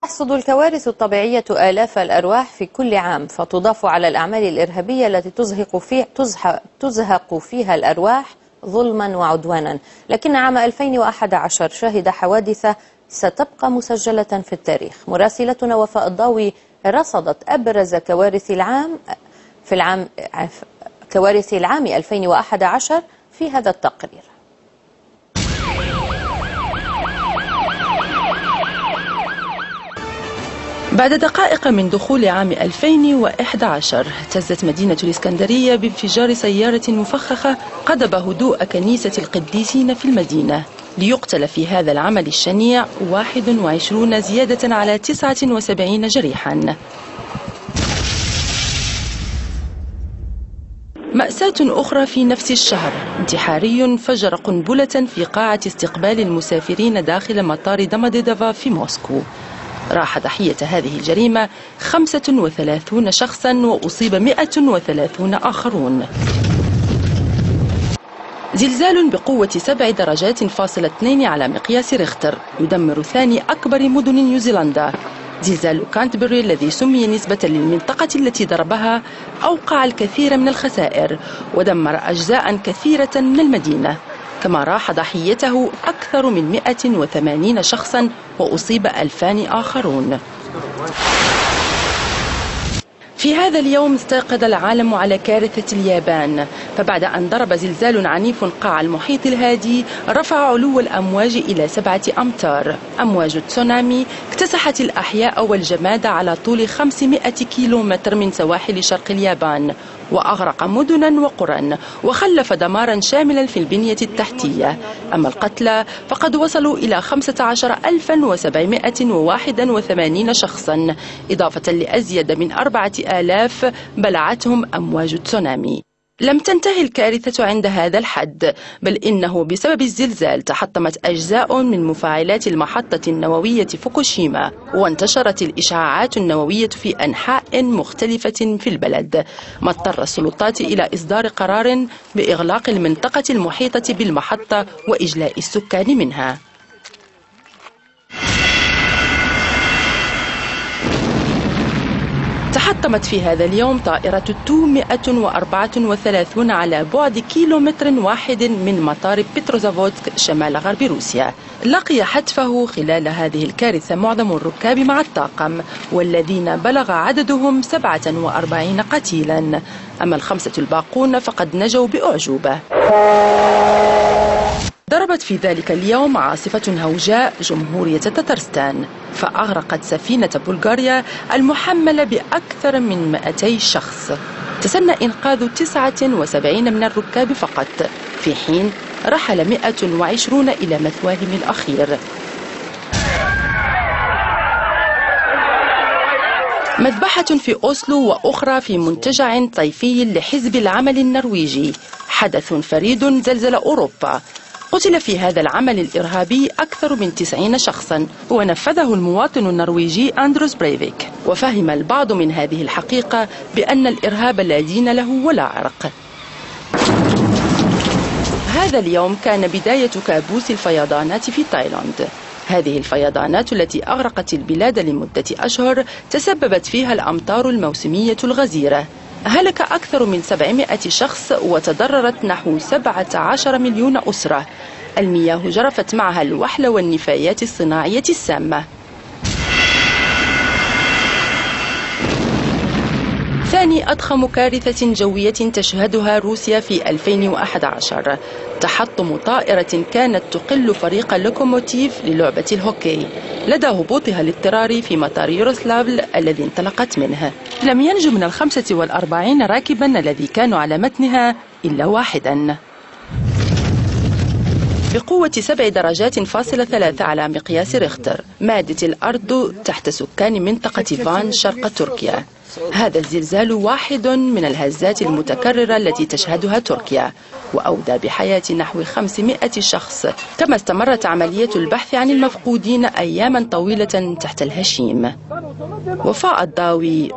تحصد الكوارث الطبيعية آلاف الأرواح في كل عام، فتضاف على الأعمال الإرهابية التي تزهق فيها الأرواح ظلما وعدوانا. لكن عام 2011 شهد حوادث ستبقى مسجلة في التاريخ. مراسلتنا وفاء الضاوي رصدت أبرز كوارث العام 2011 في هذا التقرير. بعد دقائق من دخول عام 2011 اهتزت مدينة الإسكندرية بانفجار سيارة مفخخة قضب هدوء كنيسة القديسين في المدينة، ليقتل في هذا العمل الشنيع 21 زيادة على 79 جريحا. مأساة أخرى في نفس الشهر، انتحاري فجر قنبلة في قاعة استقبال المسافرين داخل مطار دوموديدوفا في موسكو. راح ضحية هذه الجريمة 35 شخصا وأصيب 130 آخرون. زلزال بقوة 7 درجات فاصلة 2 على مقياس ريختر يدمر ثاني أكبر مدن نيوزيلندا. زلزال كانتبري الذي سمي نسبة للمنطقة التي ضربها أوقع الكثير من الخسائر ودمر أجزاء كثيرة من المدينة، كما راح ضحيته أكثر من 180 شخصا وأصيب 2000 آخرون. في هذا اليوم استيقظ العالم على كارثة اليابان، فبعد أن ضرب زلزال عنيف قاع المحيط الهادي رفع علو الأمواج إلى 7 أمتار. أمواج تسونامي اكتسحت الأحياء والجماد على طول 500 كيلومتر من سواحل شرق اليابان، وأغرق مدنا وقرى وخلف دمارا شاملا في البنية التحتية. أما القتلى فقد وصلوا إلى 15781 شخصا، إضافة لأزيد من 4000 بلعتهم أمواج تسونامي. لم تنتهي الكارثة عند هذا الحد، بل إنه بسبب الزلزال تحطمت أجزاء من مفاعلات المحطة النووية فوكوشيما، وانتشرت الإشعاعات النووية في أنحاء مختلفة في البلد، ما اضطر السلطات إلى إصدار قرار بإغلاق المنطقة المحيطة بالمحطة وإجلاء السكان منها. تحطمت في هذا اليوم طائرة تو 134 على بعد كيلومتر واحد من مطار بتروزافودسك شمال غرب روسيا. لقي حتفه خلال هذه الكارثة معظم الركاب مع الطاقم، والذين بلغ عددهم 47 قتيلا. أما ال5 الباقون فقد نجوا بأعجوبة. ضربت في ذلك اليوم عاصفة هوجاء جمهورية تترستان، فأغرقت سفينة بلغاريا المحملة بأكثر من 200 شخص. تسنى إنقاذ 79 من الركاب فقط، في حين رحل 120 إلى مثواهم الأخير. مذبحة في أوسلو وأخرى في منتجع طيفي لحزب العمل النرويجي، حدث فريد زلزل أوروبا. قتل في هذا العمل الإرهابي أكثر من 90 شخصا، ونفذه المواطن النرويجي أندروس بريفيك. وفهم البعض من هذه الحقيقة بأن الإرهاب لا دين له ولا عرق. هذا اليوم كان بداية كابوس الفيضانات في تايلاند. هذه الفيضانات التي أغرقت البلاد لمدة أشهر تسببت فيها الأمطار الموسمية الغزيرة. هلك أكثر من 700 شخص وتضررت نحو 17 مليون أسرة. المياه جرفت معها الوحل والنفايات الصناعية السامة. ثاني أضخم كارثة جوية تشهدها روسيا في 2011، تحطم طائرة كانت تقل فريق لوكوموتيف للعبة الهوكي لدى هبوطها الاضطراري في مطار يوروسلافل الذي انطلقت منه. لم ينجو من 45 راكبا الذي كانوا على متنها إلا واحدا. بقوة 7 درجات فاصلة 3 على مقياس ريختر مادت الأرض تحت سكان منطقة فان شرق تركيا. هذا الزلزال واحد من الهزات المتكررة التي تشهدها تركيا، وأودى بحياة نحو 500 شخص، كما استمرت عملية البحث عن المفقودين أياما طويلة تحت الهشيم. وفاء الضاوي.